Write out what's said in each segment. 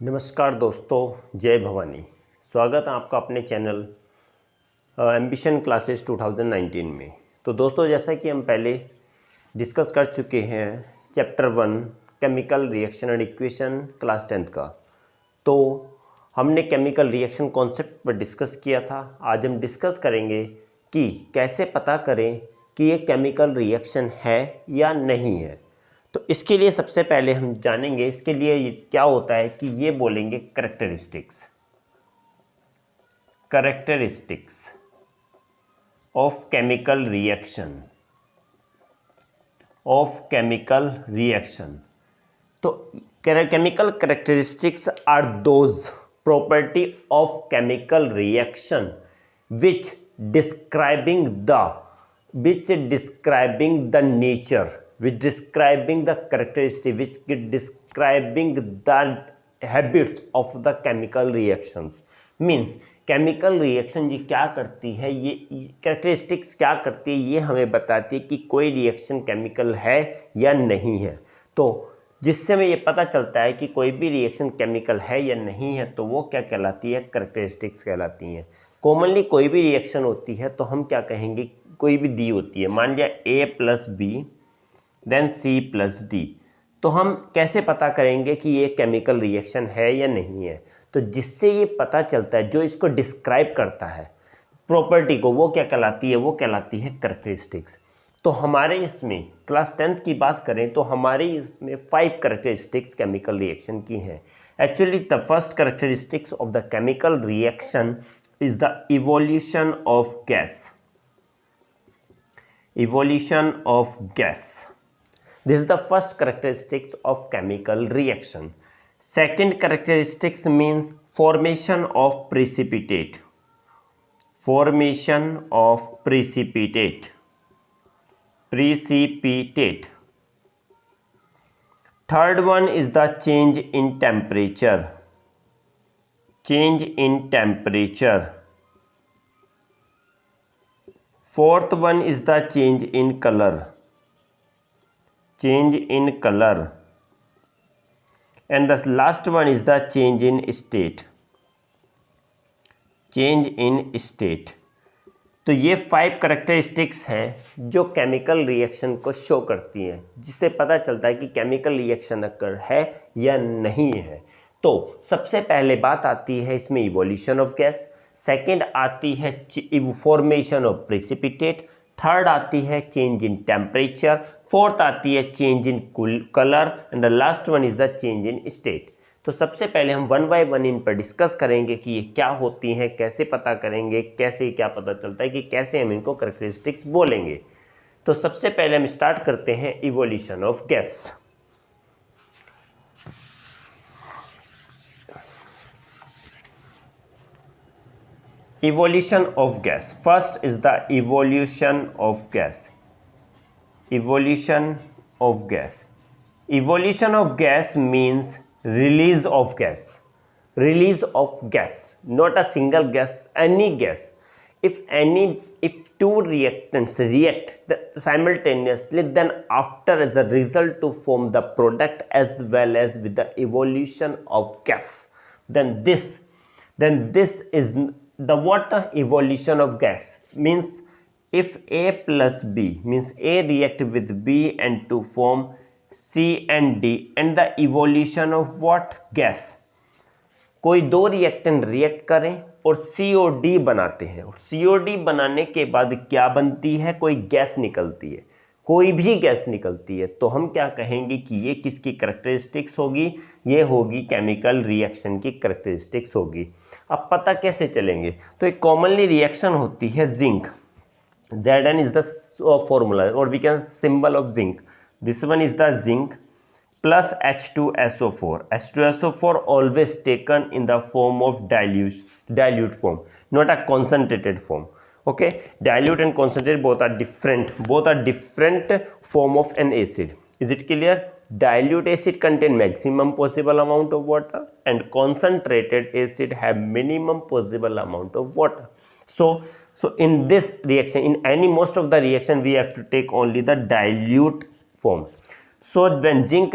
नमस्कार दोस्तों, जय भवानी। स्वागत है आपका अपने चैनल एम्बिशन क्लासेस 2019 में। तो दोस्तों, जैसा कि हम पहले डिस्कस कर चुके हैं chapter 1 chemical reaction and equation class 10th का, तो हमने केमिकल रिएक्शन कॉन्सेप्ट पर डिस्कस किया था। आज हम डिस्कस करेंगे कि कैसे पता करें कि ये केमिकल रिएक्शन है या नहीं है। तो इसके लिए सबसे पहले हम जानेंगे इसके लिए क्या होता है कि ये बोलेंगे कैरेक्टरिस्टिक्स ऑफ केमिकल रिएक्शन। तो chemical characteristics are those property of chemical reaction which describing the nature, which describing the characteristic, which describing the habits of the chemical reactions। Means chemical reaction ये क्या करती है, ये characteristics क्या करती है, ये हमें बताती है कि कोई रिएक्शन केमिकल है या नहीं है। तो जिससे हमें ये पता चलता है कि कोई भी रिएक्शन केमिकल है या नहीं है, तो वो क्या कहलाती है, कैरेक्टरिस्टिक्स कहलाती हैं। कॉमनली कोई भी रिएक्शन होती है तो हम क्या कहेंगे, कोई भी दी होती है, मान लिया A+B देन C+D, तो हम कैसे पता करेंगे कि ये केमिकल रिएक्शन है या नहीं है। तो जिससे ये पता चलता है, जो इसको डिस्क्राइब करता है प्रॉपर्टी को, वो क्या कहलाती है, वो कहलाती है कैरेक्टरिस्टिक्स। तो हमारे इसमें क्लास 10th की बात करें तो हमारे इसमें 5 कैरेक्टरिस्टिक्स केमिकल रिएक्शन की हैं। Actually the first characteristics of the chemical reaction is the evolution of gas. This is the first characteristics of chemical reaction. Second characteristics means formation of precipitate. Third one is the change in temperature. Fourth one is the change in color. And the last one is the change in state. तो ये 5 characteristics हैं जो chemical reaction को show करती हैं, जिससे पता चलता है कि केमिकल रिएक्शन अकर है या नहीं है। तो सबसे पहले बात आती है इसमें इवोल्यूशन ऑफ गैस, सेकंड आती है फॉर्मेशन ऑफ प्रेसिपिटेट, थर्ड आती है चेंज इन टेम्परेचर, फोर्थ आती है change in colour and the last one is the change in state. तो सबसे पहले हम 1 by 1 इन पर डिस्कस करेंगे कि ये क्या होती हैं, कैसे पता करेंगे, कैसे क्या पता चलता है कि कैसे हम इनको कैरेक्टरिस्टिक्स बोलेंगे। तो सबसे पहले हम स्टार्ट करते हैं evolution of gas. Evolution of gas. First is the evolution of gas. Evolution of gas means release of gas. Not a single gas, any gas. If two reactants react simultaneously, then after as a result to form the product as well as with the evolution of gas, then this is the evolution of gas means if A+B means A react with B and to form C and D, and the evolution of what gas, कोई दो reactant react करें और COD बनाते हैं, और COD बनाने के बाद क्या बनती है, कोई गैस निकलती है, कोई भी गैस निकलती है, तो हम क्या कहेंगे कि ये किसकी कैरेक्टरिस्टिक्स होगी, ये होगी केमिकल रिएक्शन की कैरेक्टरिस्टिक्स होगी। अब पता कैसे चलेंगे, तो एक कॉमनली रिएक्शन होती है zinc, Zn is the formula और we can symbol of zinc, this one is the zinc plus H2SO4. H2SO4 always taken in the form of dilute form, not a concentrated form. Okay, dilute and concentrate both are different form of an acid. Is it clear? Dilute acid contain maximum possible amount of water and concentrated acid have minimum possible amount of water. So in this reaction, in any most of the reaction, we have to take only the dilute form. So when zinc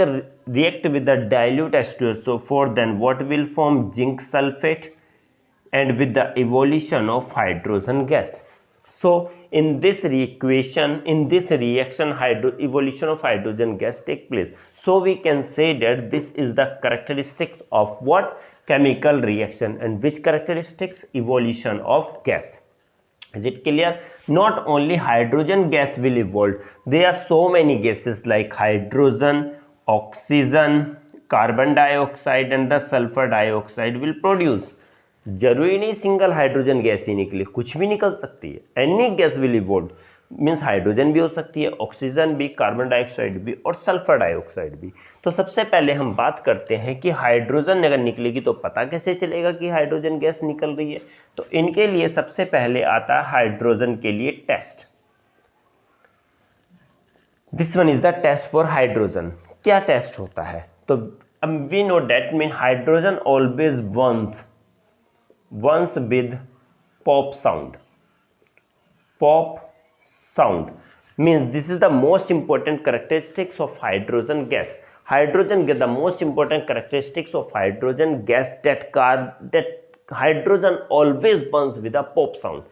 react with the dilute H2SO4, then what will form? Zinc sulfate, and with the evolution of hydrogen gas. So in this reaction, evolution of hydrogen gas take place. So we can say that this is the characteristics of what? Chemical reaction. And which characteristics? Evolution of gas. Is it clear? Not only hydrogen gas will evolve, there are so many gases like hydrogen, oxygen, carbon dioxide and the sulfur dioxide will produce. जरूरी नहीं single hydrogen gas ही निकले, कुछ भी निकल सकती है. Any gas will evolve, means hydrogen भी हो सकती है, ऑक्सीजन भी, कार्बन डाइऑक्साइड भी और सल्फर डाइऑक्साइड भी. तो सबसे पहले हम बात करते हैं कि हाइड्रोजन अगर निकलेगी तो पता कैसे चलेगा कि हाइड्रोजन गैस निकल रही है. तो इनके लिए सबसे पहले आता है हाइड्रोजन के लिए test. This one is the test for hydrogen. क्या टेस्ट होता है? तो we know that mean hydrogen always once with pop sound. Pop sound means this is the most important characteristics of hydrogen gas. The most important characteristics of hydrogen gas that hydrogen always burns with a pop sound.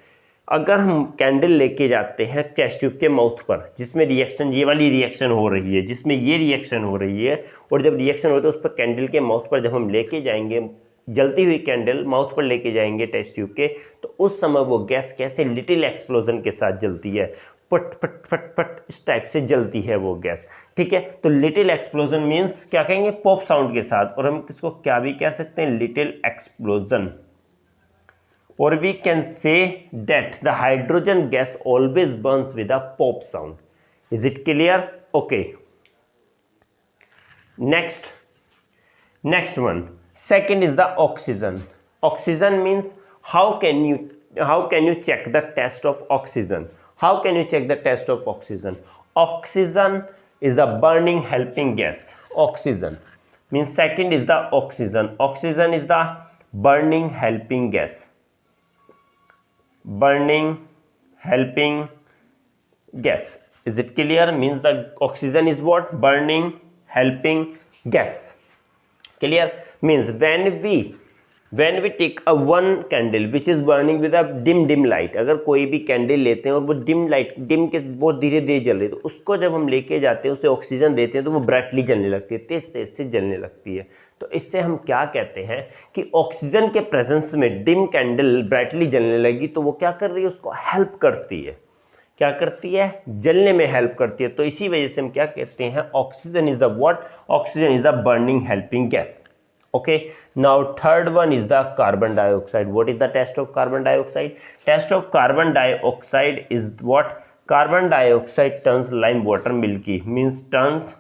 अगर हम candle लेके जाते हैं test tube के mouth पर, जिसमें reaction, ये वाली रिएक्शन हो रही है, जिसमें ये रिएक्शन हो रही है, और जब रिएक्शन होता है उस पर कैंडल के माउथ पर जब हम लेके जाएंगे, जलती हुई कैंडल माउथ पर लेके जाएंगे टेस्ट ट्यूब के, तो उस समय वो गैस कैसे लिटिल एक्सप्लोजन के साथ जलती है, पट पट पट पट इस टाइप से जलती है वो गैस. ठीक है, तो लिटिल एक्सप्लोजन मीन्स क्या कहेंगे? पॉप साउंड के साथ. और हम इसको क्या भी कह सकते हैं? Little explosion. और we can say that the hydrogen gas always burns with a pop sound. Is it clear? Okay, next one. Second is the oxygen. Oxygen means how can you check the test of oxygen? How can you check the test of oxygen? Oxygen is the burning helping gas. Oxygen means second is the oxygen. Oxygen is the burning helping gas. Burning helping gas. Is it clear? Means the oxygen is what? Burning helping gas. Clear? Means when we take a one candle which is burning with a dim light, अगर कोई भी candle लेते हैं और वो dim के बहुत धीरे धीरे जल रही है, तो उसको जब हम लेके जाते हैं, उसे ऑक्सीजन देते हैं, तो वो ब्राइटली जलने लगती है, तेज से जलने लगती है. तो इससे हम क्या कहते हैं कि ऑक्सीजन के प्रेजेंस में डिम कैंडल ब्राइटली जलने लगी, तो वो क्या कर रही है? उसको हेल्प करती है. क्या करती है? जलने में हेल्प करती है. तो इसी वजह से हम क्या कहते हैं? Oxygen is the what? Oxygen is the burning helping gas. Okay, now third one is the carbon dioxide. What is the test of carbon dioxide? Test of carbon dioxide is what? Carbon dioxide turns lime water milky. Means turns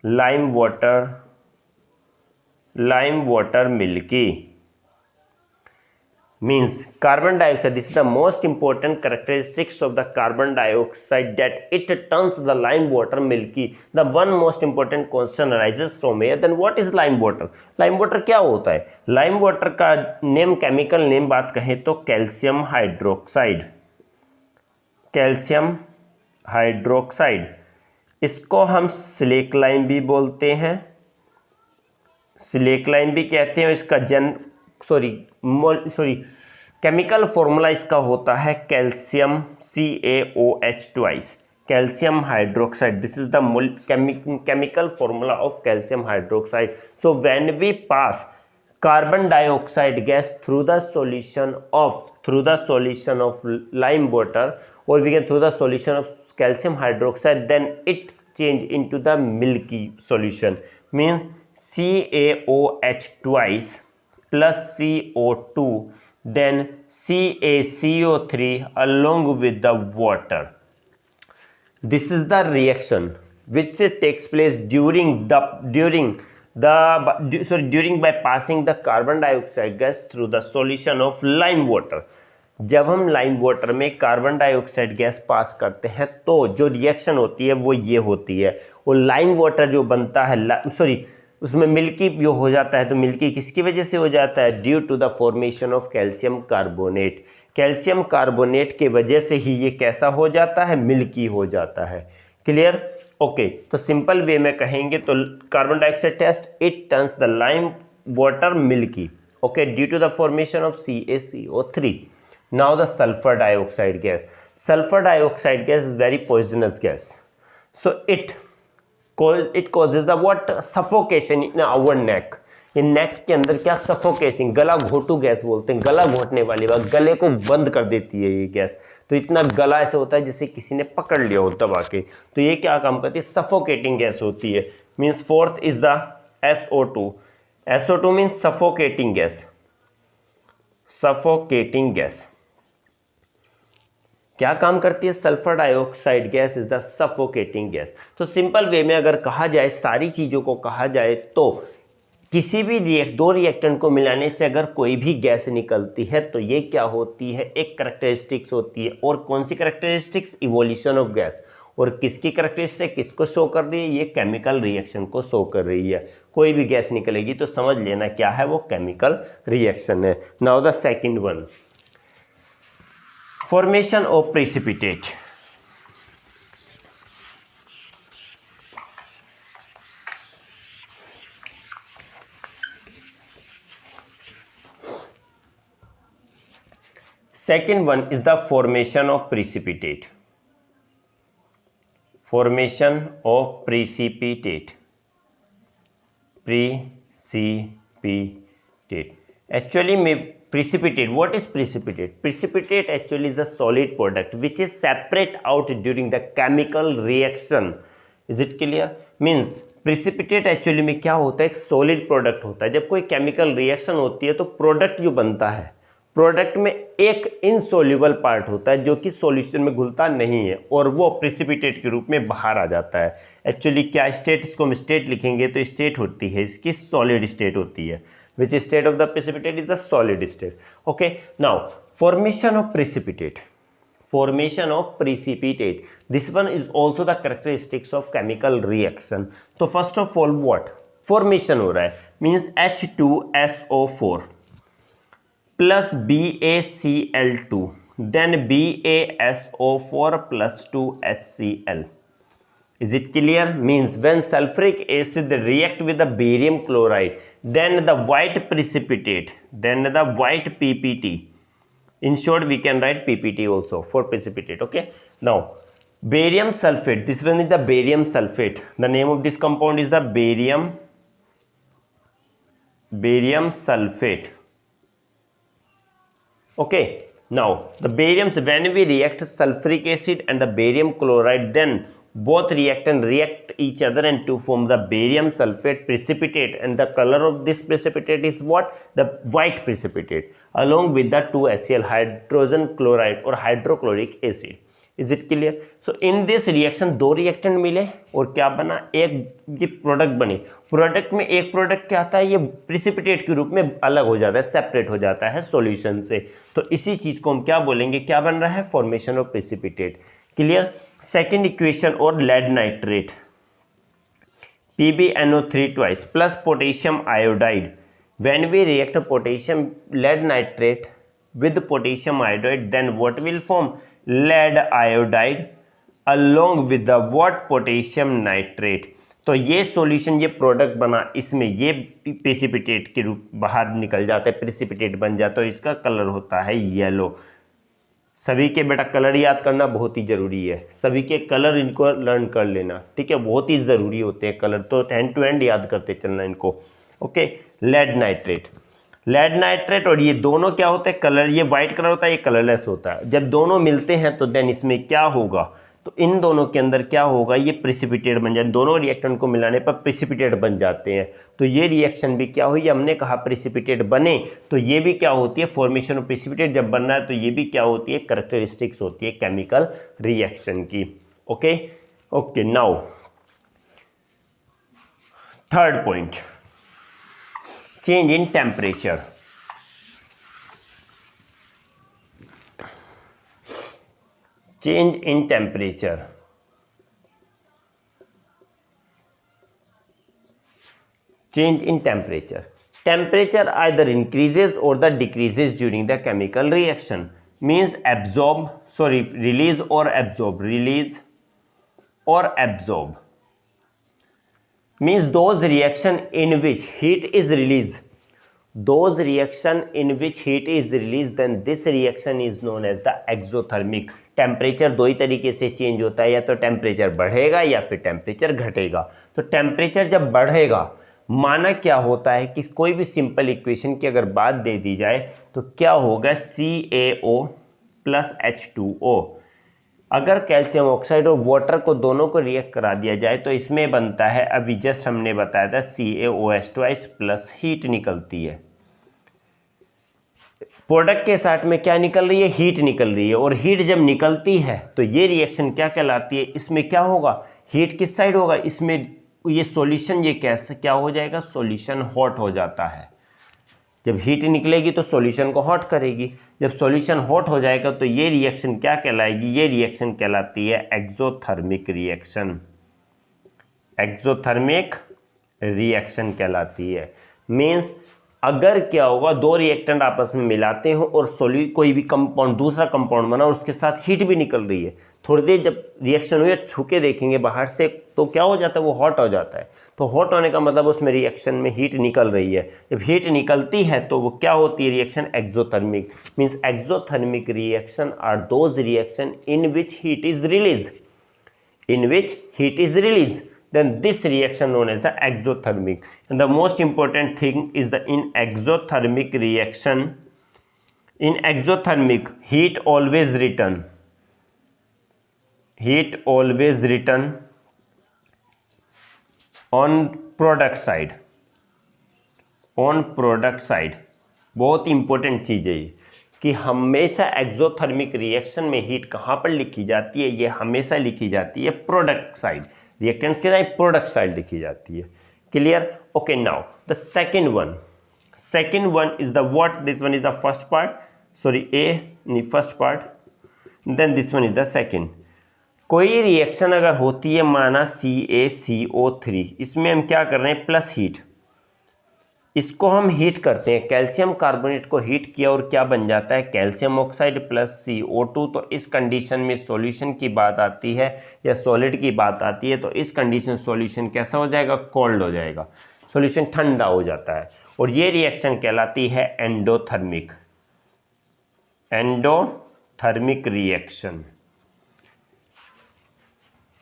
lime water milky. Means carbon dioxide, this is the most important characteristics of the carbon dioxide, that it turns the lime water milky. The one most important question arises from here, then what is lime water? Lime water क्या होता है? Lime water का name, chemical name बात कहें तो calcium hydroxide. Calcium hydroxide, इसको हम slack lime भी बोलते हैं, स्लेक लाइम भी कहते हैं. इसका केमिकल फॉर्मूला इसका होता है calcium CaOH twice, calcium hydroxide. This is the chemical formula of calcium hydroxide. So when we pass carbon dioxide gas through the solution of lime water, or we can through the solution of calcium hydroxide, then it change into the milky solution. Means CaOH twice plus CO2, then CaCO3 along with the water. This is the reaction which takes place during by passing the carbon dioxide gas through the solution of lime water. जब हम lime water में carbon dioxide gas pass करते हैं तो जो reaction होती है वो ये होती है, और लाइम वाटर जो बनता है उसमें मिल्की जो हो जाता है, तो मिल्की किसकी वजह से हो जाता है? Due to the formation of calcium carbonate. Calcium carbonate के वजह से ही ये कैसा हो जाता है? मिल्की हो जाता है. क्लियर? ओके तो सिंपल वे में कहेंगे तो carbon dioxide test, it turns the lime water milky, okay, due to the formation of CaCO3. Now the sulphur dioxide gas. Sulphur dioxide gas is very poisonous gas, so it causes the what suffocation in our neck. ये नेक के अंदर क्या suffocation, गला घोटू gas बोलते हैं, गला घोटने वाली बात, गले को बंद कर देती है ये गैस. तो इतना गला ऐसे होता है जिसे किसी ने पकड़ लिया हो दबा के. तो ये क्या काम करती है, सफोकेटिंग गैस होती है. Means fourth is the SO2. SO2 means suffocating gas. Suffocating gas क्या काम करती है, sulphur dioxide gas is the suffocating gas. तो सिंपल वे में अगर कहा जाए, सारी चीज़ों को कहा जाए तो किसी भी दो रिएक्टेंट को मिलाने से अगर कोई भी गैस निकलती है तो ये क्या होती है, एक करेक्टरिस्टिक्स होती है. और कौन सी करेक्टरिस्टिक्स, इवोल्यूशन ऑफ गैस. और किसकी करेक्टरिस्टिक्स किसको शो कर रही है, ये केमिकल रिएक्शन को शो कर रही है. कोई भी गैस निकलेगी तो समझ लेना क्या है, वो केमिकल रिएक्शन है. Now the second one, formation of precipitate. Second one is the formation of precipitate. Formation of precipitate. Precipitate. Actually, precipitate. What is precipitate? Precipitate actually is a solid product which is separate out during the chemical reaction. Is it clear? Means precipitate actually में क्या होता है, एक solid product होता है. जब कोई chemical reaction होती है तो product जो बनता है, प्रोडक्ट में एक इनसोल्यूबल पार्ट होता है जो कि सॉल्यूशन में घुलता नहीं है और वो प्रेसिपिटेट के रूप में बाहर आ जाता है. एक्चुअली क्या स्टेट, इसको हम स्टेट लिखेंगे तो स्टेट होती है इसकी सॉलिड स्टेट होती है. Which state of the precipitate is the solid state. Okay, now formation of precipitate. Formation of precipitate. This one is also the characteristics of chemical reaction. So first of all, what formation हो रहा है, means H2SO4 plus BaCl2, then BaSO4 plus 2HCl. Is it clear? Means when sulfuric acid react with the barium chloride, then the white precipitate, then the white PPT. In short, we can write PPT also for precipitate. Okay. Now, barium sulfate. This one is the barium sulfate. The name of this compound is the barium sulfate. Okay. Now, the barium, when we react sulfuric acid and the barium chloride, then both reactant react each other and to form the barium sulfate precipitate, and the color of this precipitate is what, the white precipitate, along with the 2HCl hydrogen chloride or hydrochloric acid. Is it clear? So in this reaction दो reactant मिले और क्या बना, एक ये product बने. Product में एक प्रोडक्ट क्या आता है, ये प्रिसिपिटेट के रूप में अलग हो जाता है, सेपरेट हो जाता है सॉल्यूशन से. तो इसी चीज को हम क्या बोलेंगे, क्या बन रहा है, formation of precipitate. Clear. Second equation और lead nitrate, PbNO3 twice plus potassium iodide. When we react potassium lead nitrate with potassium iodide, then what will form, lead iodide along with the what, potassium nitrate. तो ये solution, ये product बना, इसमें ये precipitate के रूप बाहर निकल जाता है, प्रेसिपिटेट बन जाता है. इसका कलर होता है येलो. सभी के बेटा कलर याद करना बहुत ही ज़रूरी है, सभी के कलर इनको लर्न कर लेना, ठीक है, बहुत ही ज़रूरी होते हैं कलर, तो हैंड टू हैंड याद करते चलना इनको. ओके, लेड नाइट्रेट और ये दोनों क्या होते हैं, कलर, ये वाइट कलर होता है, ये कलरलेस होता है. जब दोनों मिलते हैं तो देन इसमें क्या होगा, तो इन दोनों के अंदर क्या होगा, ये प्रेसिपिटेट बन जाए. दोनों रिएक्टेंट को मिलाने पर प्रेसिपिटेट बन जाते हैं. तो ये रिएक्शन भी क्या हुई, हमने कहा प्रेसिपिटेट बने, तो ये भी क्या होती है, फॉर्मेशन ऑफ प्रेसिपिटेट जब बनना है तो ये भी क्या होती है, कैरेक्टरिस्टिक्स होती है केमिकल रिएक्शन की. Okay, now third point, change in temperature. Change in temperature. Change in temperature. Temperature either increases or the decreases during the chemical reaction. Means release or absorb. Release or absorb. means those reaction in which heat is released, those reaction in which heat is released, then this reaction is known as the exothermic. Temperature दो ही तरीके से change होता है, या तो temperature बढ़ेगा या फिर टेम्परेचर घटेगा। तो टेम्परेचर जब बढ़ेगा, माना क्या होता है कि कोई भी सिंपल इक्वेशन की अगर बात दे दी जाए तो क्या होगा, CaO प्लस H2O। अगर कैल्शियम ऑक्साइड और वाटर को दोनों को रिएक्ट करा दिया जाए तो इसमें बनता है, अभी जस्ट हमने बताया था, CaOH2 प्लस हीट निकलती है। प्रोडक्ट के साथ में क्या निकल रही है, हीट निकल रही है। और हीट जब निकलती है तो ये रिएक्शन क्या कहलाती है, इसमें क्या होगा, हीट किस साइड होगा, इसमें ये सॉल्यूशन, ये कैसे क्या हो जाएगा, सॉल्यूशन हॉट हो जाता है। जब हीट निकलेगी तो सॉल्यूशन को हॉट करेगी, जब सॉल्यूशन हॉट हो जाएगा तो ये रिएक्शन क्या कहलाएगी, ये रिएक्शन कहलाती है एक्सोथर्मिक रिएक्शन। एक्सोथर्मिक रिएक्शन कहलाती है। मीन्स अगर क्या होगा, दो रिएक्टेंट आपस में मिलाते हो और कोई भी कंपाउंड, दूसरा कंपाउंड बना और उसके साथ हीट भी निकल रही है, थोड़ी देर जब रिएक्शन हुई, छू के देखेंगे बाहर से, तो क्या हो जाता है, वो हॉट हो जाता है। तो हॉट होने का मतलब उसमें रिएक्शन में हीट निकल रही है। जब हीट निकलती है तो वो क्या होती है, reaction exothermic. Means exothermic reaction are those reaction in which heat is release, in which heat is released, then this reaction known as the exothermic. And the most important thing is the in exothermic reaction, in exothermic heat always return on product side, on product side। बहुत important चीज़ है ये कि हमेशा exothermic reaction में heat कहाँ पर लिखी जाती है, ये हमेशा लिखी जाती है प्रोडक्ट साइड। रिएक्टेंट्स के साइड प्रोडक्ट साइड लिखी जाती है। Clear? Okay, now the second one is the what, this one is the first part, sorry first part, then this one is the second. कोई रिएक्शन अगर होती है, माना CaCO3, इसमें हम क्या कर रहे हैं, प्लस हीट, इसको हम हीट करते हैं, कैल्शियम कार्बोनेट को हीट किया और क्या बन जाता है, कैल्शियम ऑक्साइड प्लस CO2। तो इस कंडीशन में सॉल्यूशन की बात आती है या सॉलिड की बात आती है, तो इस कंडीशन सॉल्यूशन कैसा हो जाएगा, कोल्ड हो जाएगा, सॉल्यूशन ठंडा हो जाता है। और ये रिएक्शन कहलाती है एंडोथर्मिक रिएक्शन।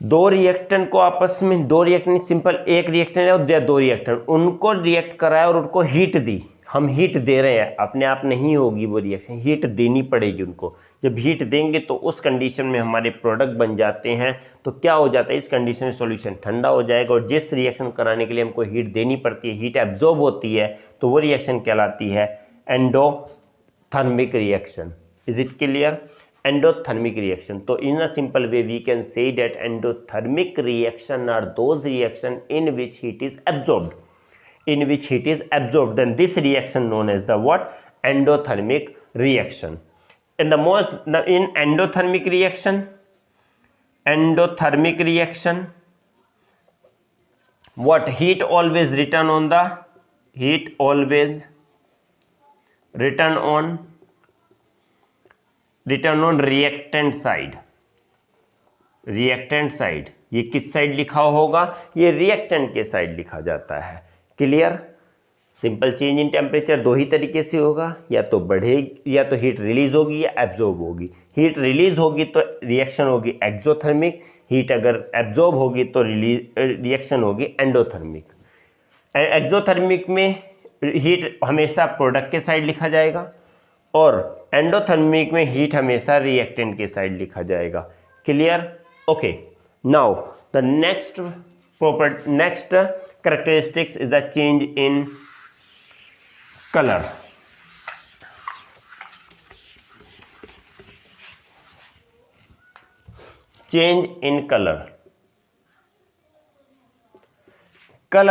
दो रिएक्टेंट को आपस में, दो रिएक्टेंट सिंपल, एक रिएक्टेंट है और दो रिएक्टेंट, उनको रिएक्ट कराया और उनको हीट दी, हम हीट दे रहे हैं, अपने आप नहीं होगी वो रिएक्शन, हीट देनी पड़ेगी उनको। जब हीट देंगे तो उस कंडीशन में हमारे प्रोडक्ट बन जाते हैं। तो क्या हो जाता है, इस कंडीशन में सॉल्यूशन ठंडा हो जाएगा। और जिस रिएक्शन कराने के लिए हमको हीट देनी पड़ती है, हीट एब्जॉर्ब होती है, तो वो रिएक्शन कहलाती है endothermic reaction. Is it clear? endothermic reaction. So in a simple way we can say that endothermic reaction are those reaction in which heat is absorbed, then this reaction known as the what, endothermic reaction. In endothermic reaction, what, heat always return on reactant side. ये किस side लिखा होगा, ये reactant के side लिखा जाता है। Clear? Simple change in temperature दो ही तरीके से होगा, या तो बढ़ेगी, या तो हीट रिलीज होगी या एब्जॉर्ब होगी। हीट रिलीज होगी तो रिएक्शन होगी एक्सोथर्मिक, हीट अगर एब्जॉर्ब होगी तो रिएक्शन होगी एंडोथर्मिक। एक्सोथर्मिक में हीट हमेशा प्रोडक्ट के साइड लिखा जाएगा और एंडोथर्मिक में हीट हमेशा रिएक्टेंट के साइड लिखा जाएगा। Clear? Okay, now the next characteristics is the change in colour. Change in colour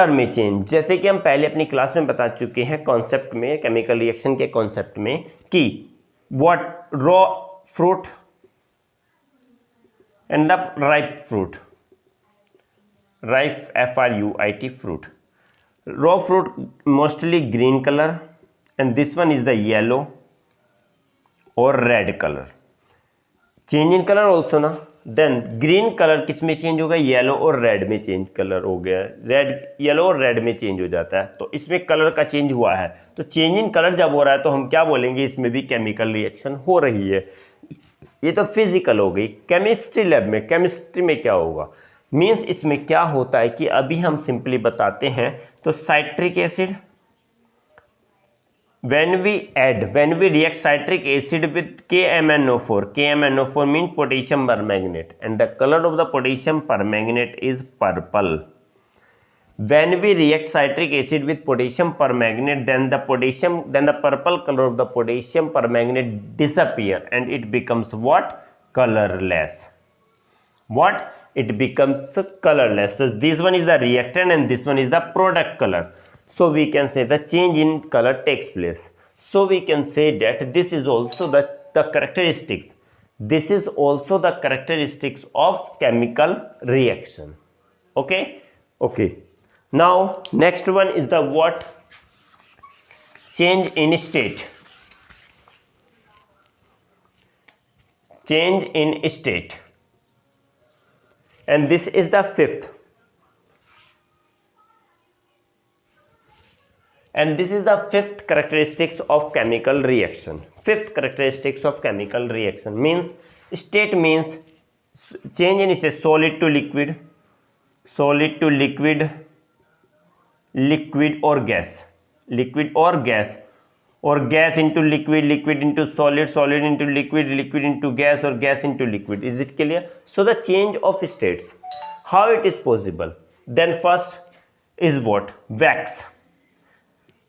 में चेंज, जैसे कि हम पहले अपनी क्लास में बता चुके हैं कॉन्सेप्ट में, केमिकल रिएक्शन के कॉन्सेप्ट में, कि what raw fruit and the ripe fruit, ripe FRUIT fruit, raw fruit mostly green colour and this one is the yellow और red colour. Change in colour also ना, then green colour किस में change होगा, yellow और red में change colour हो गया, red yellow और रेड में चेंज हो जाता है, तो इसमें कलर का चेंज हुआ है। तो चेंज इन कलर जब हो रहा है तो हम क्या बोलेंगे, इसमें भी केमिकल रिएक्शन हो रही है। ये तो फिजिकल हो गई। केमिस्ट्री लैब में, केमिस्ट्री में क्या होगा, मीन्स इसमें क्या होता है कि अभी हम सिंपली बताते हैं। तो citric acid, when we react citric acid with KMnO4, KMnO4 means potassium permanganate, and the color of the potassium permanganate is purple. When we react citric acid with potassium permanganate, then the purple color of the potassium permanganate disappear and it becomes what, colorless. What, it becomes colorless. So this one is the reactant and this one is the product color. So we can say the change in color takes place. So we can say that this is also the characteristics. This is also the characteristics of chemical reaction. Okay. Now next one is the what, change in state. Change in state. And this is the fifth. And this is the fifth characteristics of chemical reaction. Fifth characteristics of chemical reaction means, state means change in state, solid to liquid, solid to liquid, liquid or gas, liquid or gas, or gas into liquid, liquid into solid, solid into liquid, liquid into gas, or gas into liquid. Is it clear? So the change of states, how it is possible? Then first is what, wax.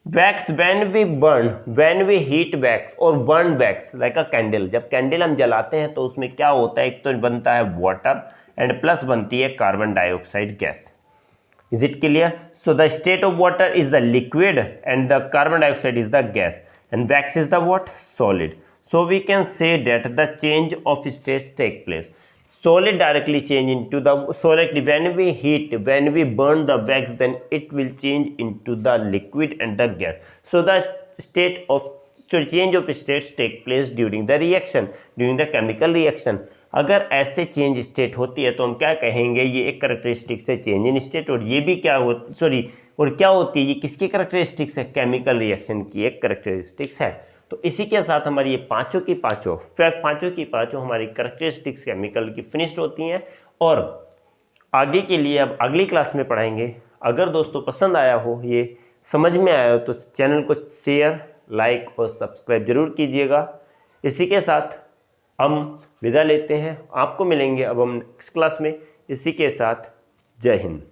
Wax, when we burn, when we heat wax or burn wax like a candle, जब candle हम जलाते हैं तो उसमें क्या होता है, एक तो बनता है वाटर एंड प्लस बनती है carbon dioxide gas. Is it clear? So the state of water is the liquid and the carbon dioxide is the gas and wax is the what, solid. So we can say that the change of states take place. Solid directly change into the solid. When we heat, when we burn the wax, then it will change into the liquid and the gas. So the change of states take place during the reaction, during the chemical reaction. अगर ऐसे change state होती है तो हम क्या कहेंगे, ये एक कैरेक्टरिस्टिक्स है चेंज इन स्टेट. और ये भी क्या और क्या होती है, ये किसकी कैरेक्टरिस्टिक्स है, केमिकल रिएक्शन की एक कैरेक्टरिस्टिक्स है. तो इसी के साथ हमारी ये पांचों की पांचों हमारी कैरेक्टरिस्टिक्स केमिकल की फिनिश्ड होती हैं. और आगे के लिए अब अगली क्लास में पढ़ाएंगे. अगर दोस्तों पसंद आया हो, ये समझ में आया हो, तो चैनल को शेयर, लाइक और सब्सक्राइब जरूर कीजिएगा. इसी के साथ हम विदा लेते हैं. आपको मिलेंगे अब हम नेक्स्ट क्लास में. इसी के साथ जय हिंद.